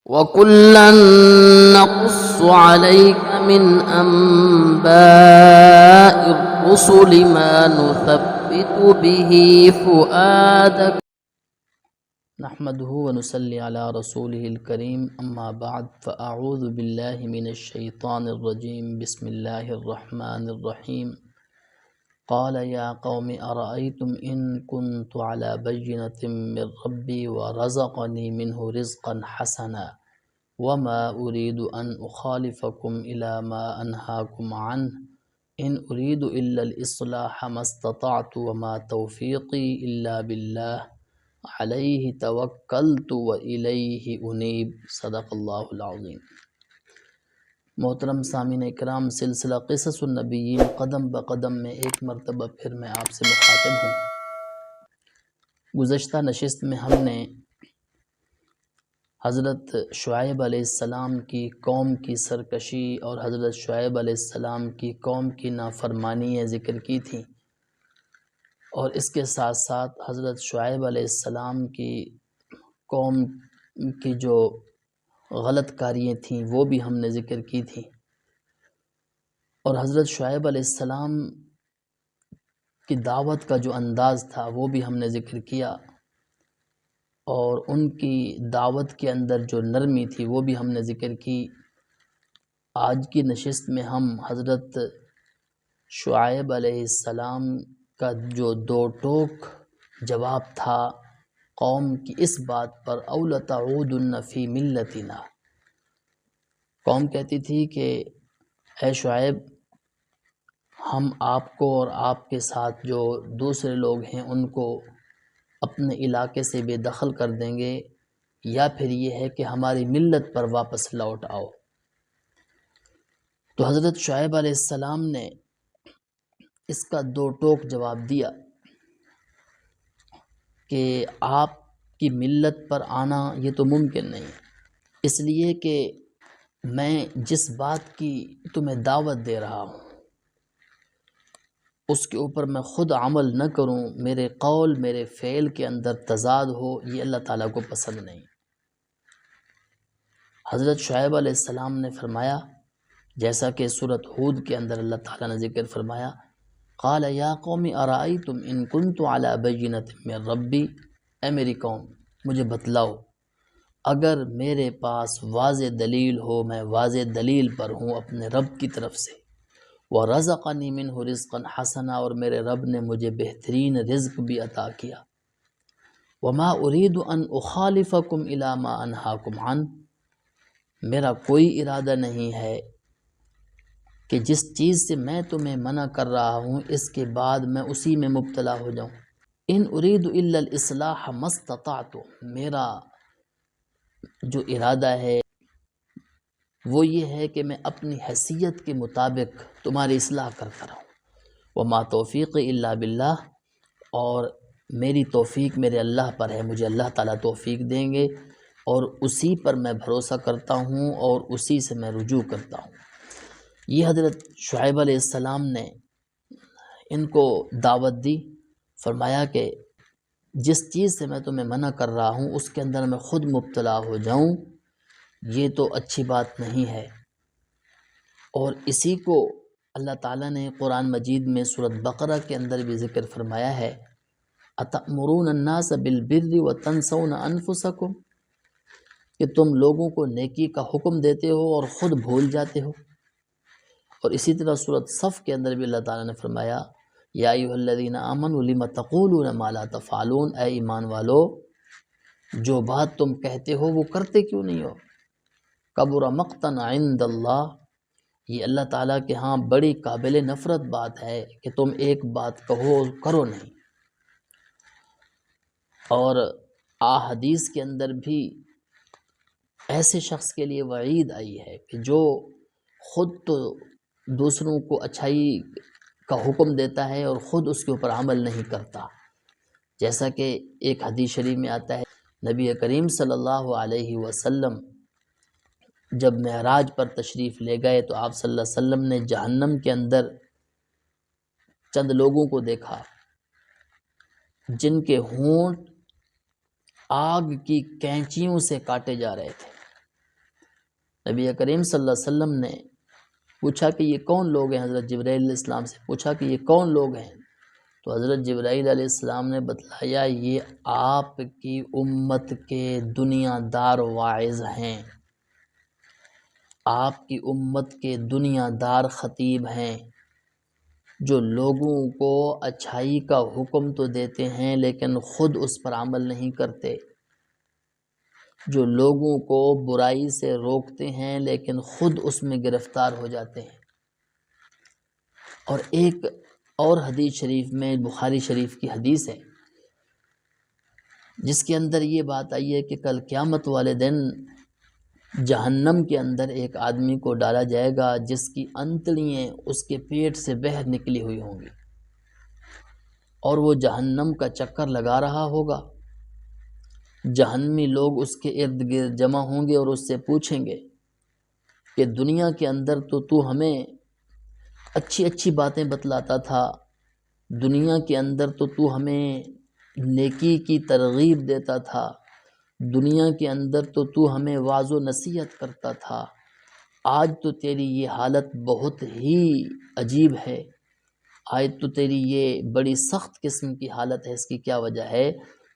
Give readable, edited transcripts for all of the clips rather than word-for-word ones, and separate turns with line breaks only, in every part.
وَكُلًّا نَّقُصُّ عَلَيْكَ مِنْ أَنبَاءِ الرُّسُلِ مَا نُثَبِّتُ بِهِ فُؤَادَكَ نحمده ونصلي على رسوله الكريم اما بعد فاعوذ باللہ من الشیطان الرجیم بسم اللہ الرحمن الرحیم قال یا قوم ارأيتم ان كنت على بينة من ربي ورزقني منه رزقا حسنا وما اريد ان اخالفكم الى ما انهاكم عنه ان اريد الا الاصلاح ما استطعت وما توفیقی الا باللہ علیہ توکلت والیہ انیب صدق اللہ العظیم۔ محترم سامعین اکرام، سلسلہ قصص النبیین قدم بقدم میں ایک مرتبہ پھر میں آپ سے مخاطب ہوں۔ گزشتہ نشست میں ہم نے حضرت شعیب علیہ السلام کی قوم کی سرکشی اور حضرت شعیب علیہ السلام کی قوم کی نافرمانیاں ذکر کی تھیں، اور اس کے ساتھ ساتھ حضرت شعیب علیہ السلام کی قوم کی جو غلط کاریاں تھیں وہ بھی ہم نے ذکر کی تھیں، اور حضرت شعیب علیہ السلام کی دعوت کا جو انداز تھا وہ بھی ہم نے ذکر کیا، اور ان کی دعوت کے اندر جو نرمی تھی وہ بھی ہم نے ذکر کی۔ آج کی نشست میں ہم حضرت شعیب علیہ السلام کا جو دو ٹوک جواب تھا قوم کی اس بات پر اولتعودن فی ملتنا، قوم کہتی تھی کہ اے شعیب، ہم آپ کو اور آپ کے ساتھ جو دوسرے لوگ ہیں ان کو اپنے علاقے سے بے دخل کر دیں گے، یا پھر یہ ہے کہ ہماری ملت پر واپس لوٹ آؤ۔ تو حضرت شعیب علیہ السلام نے اس کا دو ٹوک جواب دیا کہ آپ کی ملت پر آنا یہ تو ممکن نہیں، اس لیے کہ میں جس بات کی تمہیں دعوت دے رہا ہوں اس کے اوپر میں خود عمل نہ کروں، میرے قول میرے فعل کے اندر تضاد ہو، یہ اللہ تعالیٰ کو پسند نہیں۔ حضرت شعیب علیہ السلام نے فرمایا، جیسا کہ سورۃ ہود کے اندر اللہ تعالیٰ نے ذکر فرمایا، قال یا قوم ارائیتم ان کنت علی بینۃ من ربی، اے میری قوم مجھے بتلاؤ اگر میرے پاس واضح دلیل ہو، میں واضح دلیل پر ہوں اپنے رب کی طرف سے، وَرَزَقَنِي مِنْهُ رِزْقًا حَسَنًا، اور میرے رب نے مجھے بہترین رزق بھی عطا کیا، وَمَا أُرِيدُ أَنْ أُخَالِفَكُمْ إِلَى مَا أَنْهَاكُمْ عَنْهُ، میرا کوئی ارادہ نہیں ہے کہ جس چیز سے میں تمہیں منع کر رہا ہوں اس کے بعد میں اسی میں مبتلا ہو جاؤں۔ ان اريد الا الاصلاح ما استطعت، میرا جو ارادہ ہے وہ یہ ہے کہ میں اپنی حیثیت کے مطابق تمہاری اصلاح کرتا رہوں، وما توفیق الا باللہ، اور میری توفیق میرے اللہ پر ہے، مجھے اللہ تعالیٰ توفیق دیں گے، اور اسی پر میں بھروسہ کرتا ہوں اور اسی سے میں رجوع کرتا ہوں۔ یہ حضرت شعیب علیہ السلام نے ان کو دعوت دی، فرمایا کہ جس چیز سے میں تمہیں منع کر رہا ہوں اس کے اندر میں خود مبتلا ہو جاؤں یہ تو اچھی بات نہیں ہے۔ اور اسی کو اللہ تعالیٰ نے قرآن مجید میں سورۃ بقرہ کے اندر بھی ذکر فرمایا ہے، اتأمرون الناس بالبر وتنسون انفسکم، کہ تم لوگوں کو نیکی کا حکم دیتے ہو اور خود بھول جاتے ہو۔ اور اسی طرح سورۃ صف کے اندر بھی اللہ تعالیٰ نے فرمایا، یا ایھا الذین آمنوا لم تقولون ما لا تفعلون، اے ایمان والو جو بات تم کہتے ہو وہ کرتے کیوں نہیں ہو۔ کبر مقتا عند اللہ، یہ اللہ تعالیٰ کے ہاں بڑی قابل نفرت بات ہے کہ تم ایک بات کہو اور کرو نہیں۔ اور احادیث کے اندر بھی ایسے شخص کے لیے وعید آئی ہے کہ جو خود تو دوسروں کو اچھائی کا حکم دیتا ہے اور خود اس کے اوپر عمل نہیں کرتا، جیسا کہ ایک حدیث شریف میں آتا ہے نبی کریم صلی اللہ علیہ وسلم جب معراج پر تشریف لے گئے تو آپ صلی اللہ علیہ وسلم نے جہنم کے اندر چند لوگوں کو دیکھا جن کے ہونٹ آگ کی کینچیوں سے کاٹے جا رہے تھے، نبی کریم صلی اللہ علیہ وسلم نے پوچھا کہ یہ کون لوگ ہیں، حضرت جبرائیل علیہ السلام سے پوچھا کہ یہ کون لوگ ہیں، تو حضرت جبرائیل علیہ السلام نے بتلایا یہ آپ کی امت کے دنیا دار واعظ ہیں، آپ کی امت کے دنیا دار خطیب ہیں، جو لوگوں کو اچھائی کا حکم تو دیتے ہیں لیکن خود اس پر عمل نہیں کرتے، جو لوگوں کو برائی سے روکتے ہیں لیکن خود اس میں گرفتار ہو جاتے ہیں۔ اور ایک اور حدیث شریف میں، بخاری شریف کی حدیث ہے، جس کے اندر یہ بات آئی ہے کہ کل قیامت والے دن جہنم کے اندر ایک آدمی کو ڈالا جائے گا جس کی انتڑیاں اس کے پیٹ سے باہر نکلی ہوئی ہوں گی، اور وہ جہنم کا چکر لگا رہا ہوگا۔ جہنمی لوگ اس کے ارد گرد جمع ہوں گے اور اس سے پوچھیں گے کہ دنیا کے اندر تو ہمیں اچھی اچھی باتیں بتلاتا تھا، دنیا کے اندر تو ہمیں نیکی کی ترغیب دیتا تھا، دنیا کے اندر تو ہمیں واعظ و نصیحت کرتا تھا، آج تو تیری یہ حالت بہت ہی عجیب ہے، آج تو تیری یہ بڑی سخت قسم کی حالت ہے، اس کی کیا وجہ ہے؟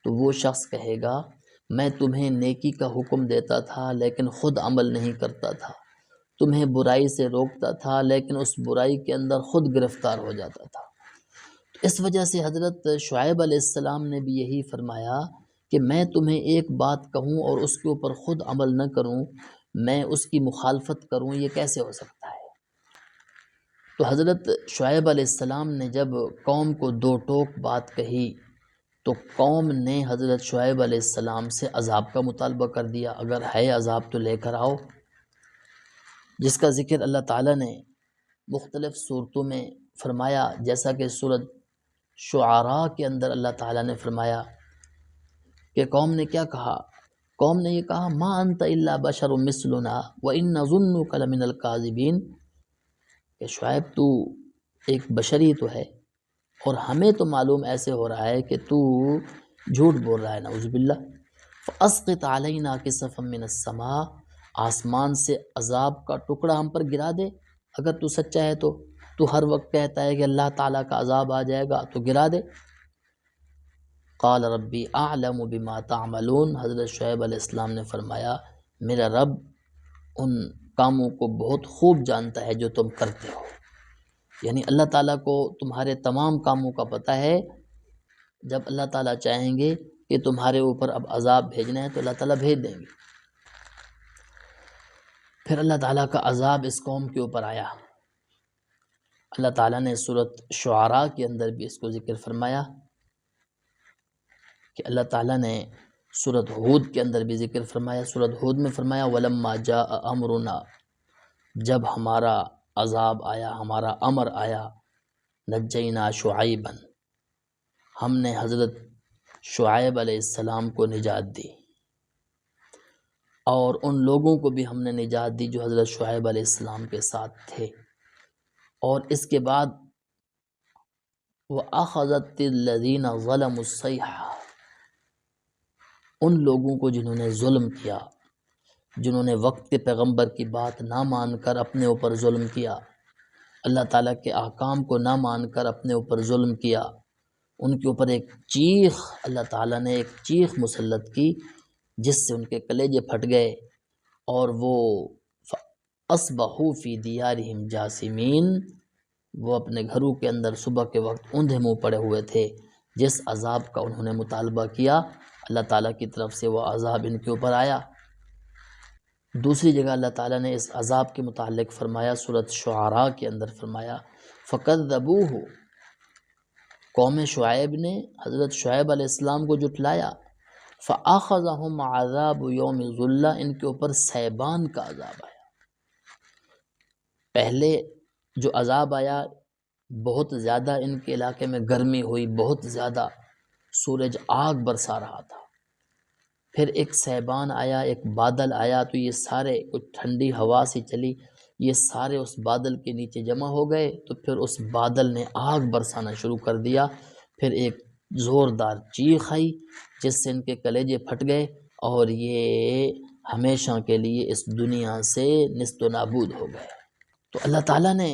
تو وہ شخص کہے گا میں تمہیں نیکی کا حکم دیتا تھا لیکن خود عمل نہیں کرتا تھا، تمہیں برائی سے روکتا تھا لیکن اس برائی کے اندر خود گرفتار ہو جاتا تھا۔ اس وجہ سے حضرت شعیب علیہ السلام نے بھی یہی فرمایا کہ میں تمہیں ایک بات کہوں اور اس کے اوپر خود عمل نہ کروں، میں اس کی مخالفت کروں، یہ کیسے ہو سکتا ہے؟ تو حضرت شعیب علیہ السلام نے جب قوم کو دو ٹوک بات کہی تو قوم نے حضرت شعیب علیہ السلام سے عذاب کا مطالبہ کر دیا، اگر ہے عذاب تو لے کر آؤ، جس کا ذکر اللہ تعالیٰ نے مختلف صورتوں میں فرمایا، جیسا کہ سورۃ شعراء کے اندر اللہ تعالیٰ نے فرمایا کہ قوم نے کیا کہا، قوم نے یہ کہا ما انت الا بشر مثلنا وان نظنک لمن الکاذبین، کہ شعیب تو ایک بشری تو ہے اور ہمیں تو معلوم ایسے ہو رہا ہے کہ تو جھوٹ بول رہا ہے، نعوذ باللہ، فاسقط علینا کسفا من السماء، آسمان سے عذاب کا ٹکڑا ہم پر گرا دے، اگر تو سچا ہے تو ہر وقت کہتا ہے کہ اللہ تعالیٰ کا عذاب آ جائے گا تو گرا دے۔ قال ربی اعلم بما تعملون، حضرت شعیب علیہ السلام نے فرمایا میرا رب ان کاموں کو بہت خوب جانتا ہے جو تم کرتے ہو، یعنی اللہ تعالیٰ کو تمہارے تمام کاموں کا پتہ ہے، جب اللہ تعالیٰ چاہیں گے کہ تمہارے اوپر اب عذاب بھیجنا ہے تو اللہ تعالیٰ بھیج دیں گے۔ پھر اللہ تعالیٰ کا عذاب اس قوم کے اوپر آیا، اللہ تعالیٰ نے سورۃ شعراء کے اندر بھی اس کو ذکر فرمایا کہ اللہ تعالیٰ نے سورۃ ہود کے اندر بھی ذکر فرمایا، سورۃ ہود میں فرمایا وَلَمَّا جَاءَ أَمْرُنَا، جب ہمارا عذاب آیا، ہمارا امر آیا، نجینا شعیبا، ہم نے حضرت شعیب علیہ السلام کو نجات دی، اور ان لوگوں کو بھی ہم نے نجات دی جو حضرت شعیب علیہ السلام کے ساتھ تھے، اور اس کے بعد وَأَخَذَتِ الَّذِينَ ظَلَمُوا الصَّيْحَةُ، ان لوگوں کو جنہوں نے ظلم کیا، جنہوں نے وقت کے پیغمبر کی بات نہ مان کر اپنے اوپر ظلم کیا، اللہ تعالیٰ کے احکام کو نہ مان کر اپنے اوپر ظلم کیا، ان کے اوپر ایک چیخ، اللہ تعالیٰ نے ایک چیخ مسلط کی جس سے ان کے کلیجے پھٹ گئے، اور وہ فَأَصْبَحُوا فِي دِيَارِهِمْ جَاثِمِينَ، وہ اپنے گھروں کے اندر صبح کے وقت اوندھے منہ پڑے ہوئے تھے، جس عذاب کا انہوں نے مطالبہ کیا اللہ تعالیٰ کی طرف سے وہ عذاب ان کے اوپر آیا۔ دوسری جگہ اللہ تعالیٰ نے اس عذاب کے متعلق فرمایا، سورۃ شعراء کے اندر فرمایا فَكَذَّبُوهُ، قوم شعیب نے حضرت شعیب علیہ السلام کو جھٹلایا، فَأَخَذَهُمْ عَذَابُ يَوْمِ الظُّلَّةِ، ان کے اوپر سیبان کا عذاب آیا۔ پہلے جو عذاب آیا بہت زیادہ ان کے علاقے میں گرمی ہوئی، بہت زیادہ سورج آگ برسا رہا تھا، پھر ایک سیبان آیا، ایک بادل آیا، تو یہ سارے کچھ ٹھنڈی ہوا سی چلی، یہ سارے اس بادل کے نیچے جمع ہو گئے، تو پھر اس بادل نے آگ برسانا شروع کر دیا، پھر ایک زوردار چیخ آئی جس سے ان کے کلیجے پھٹ گئے، اور یہ ہمیشہ کے لیے اس دنیا سے نیست و نابود ہو گئے۔ تو اللہ تعالیٰ نے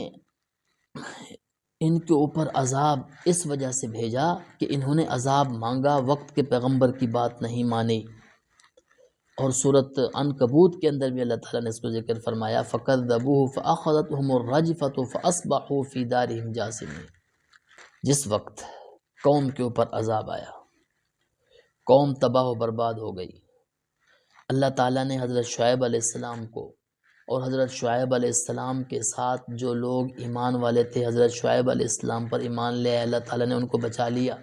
ان کے اوپر عذاب اس وجہ سے بھیجا کہ انہوں نے عذاب مانگا، وقت کے پیغمبر کی بات نہیں مانی۔ اور سورۃ عنکبوت کے اندر بھی اللہ تعالیٰ نے اس کو ذکر فرمایا فَكَذَّبُوهُ فَأَخَذَتْهُمُ الرَّجْفَةُ فَأَصْبَحُوا فِي دَارِهِمْ جَاثِمِينَ۔ جس وقت قوم کے اوپر عذاب آیا، قوم تباہ و برباد ہو گئی، اللہ تعالیٰ نے حضرت شعیب علیہ السلام کو اور حضرت شعیب علیہ السلام کے ساتھ جو لوگ ایمان والے تھے، حضرت شعیب علیہ السلام پر ایمان لے آئے، اللہ تعالیٰ نے ان کو بچا لیا۔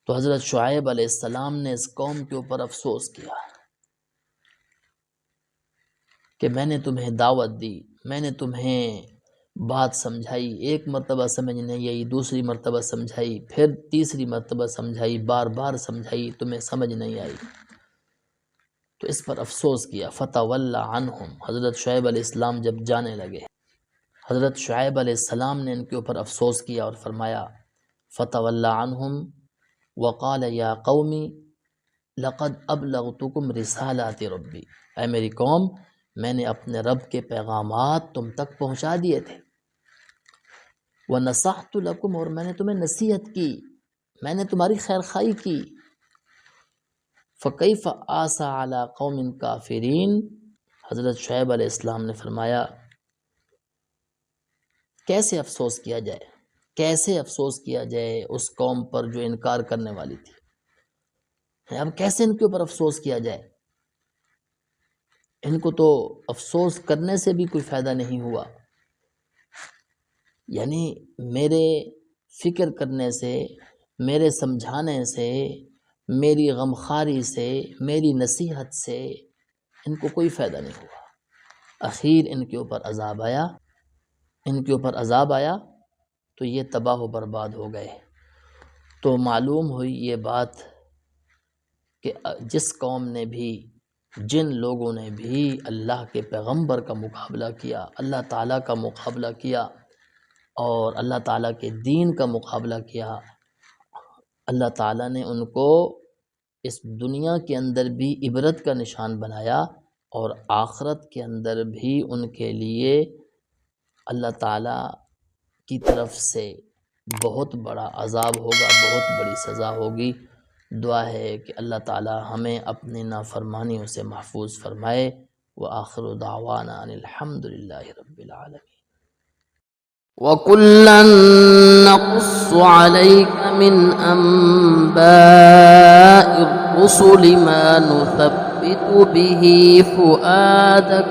تو حضرت شعیب علیہ السلام نے اس قوم کے اوپر افسوس کیا کہ میں نے تمہیں دعوت دی، میں نے تمہیں بات سمجھائی، ایک مرتبہ سمجھ نہیں آئی، دوسری مرتبہ سمجھائی، پھر تیسری مرتبہ سمجھائی، بار بار سمجھائی، تمہیں سمجھ نہیں آئی۔ تو اس پر افسوس کیا۔ فَتَوَلَّ عَنْهُمْ، حضرت شعیب علیہ السلام جب جانے لگے، حضرت شعیب علیہ السلام نے ان کے اوپر افسوس کیا اور فرمایا فَتَوَلَّ عَنْهُمْ وَقَالَ يَا قَوْمِ لَقَدْ أَبْلَغْتُكُمْ رِسَالَاتِ رَبِّي، اے میری قوم، میں نے اپنے رب کے پیغامات تم تک پہنچا دیے تھے۔ وَنَصَحْتُ لَكُمْ، اور میں نے تمہیں نصیحت کی، میں نے تمہاری خیر خواہی کی۔ فَكَيْفَ آسَى عَلَىٰ قَوْمٍ كَافِرِينَ، حضرت شعیب علیہ السلام نے فرمایا کیسے افسوس کیا جائے، کیسے افسوس کیا جائے اس قوم پر جو انکار کرنے والی تھی۔ اب کیسے ان کے اوپر افسوس کیا جائے؟ ان کو تو افسوس کرنے سے بھی کوئی فائدہ نہیں ہوا، یعنی میرے فکر کرنے سے، میرے سمجھانے سے، میری غمخواری سے، میری نصیحت سے ان کو کوئی فائدہ نہیں ہوا۔ اخیر ان کے اوپر عذاب آیا، ان کے اوپر عذاب آیا تو یہ تباہ و برباد ہو گئے۔ تو معلوم ہوئی یہ بات کہ جس قوم نے بھی، جن لوگوں نے بھی اللہ کے پیغمبر کا مقابلہ کیا، اللہ تعالیٰ کا مقابلہ کیا اور اللہ تعالیٰ کے دین کا مقابلہ کیا، اللہ تعالیٰ نے ان کو اس دنیا کے اندر بھی عبرت کا نشان بنایا اور آخرت کے اندر بھی ان کے لیے اللہ تعالیٰ کی طرف سے بہت بڑا عذاب ہوگا، بہت بڑی سزا ہوگی۔ دعا ہے کہ اللہ تعالیٰ ہمیں اپنی نافرمانیوں سے محفوظ فرمائے۔ وآخر دعوانا ان الحمد للہ رب العالمین۔
وَكُلًّا نَّقُصُّ عَلَيْكَ مِنْ أَنبَاءِ الرُّسُلِ مَا نُثَبِّتُ بِهِ فُؤَادَكَ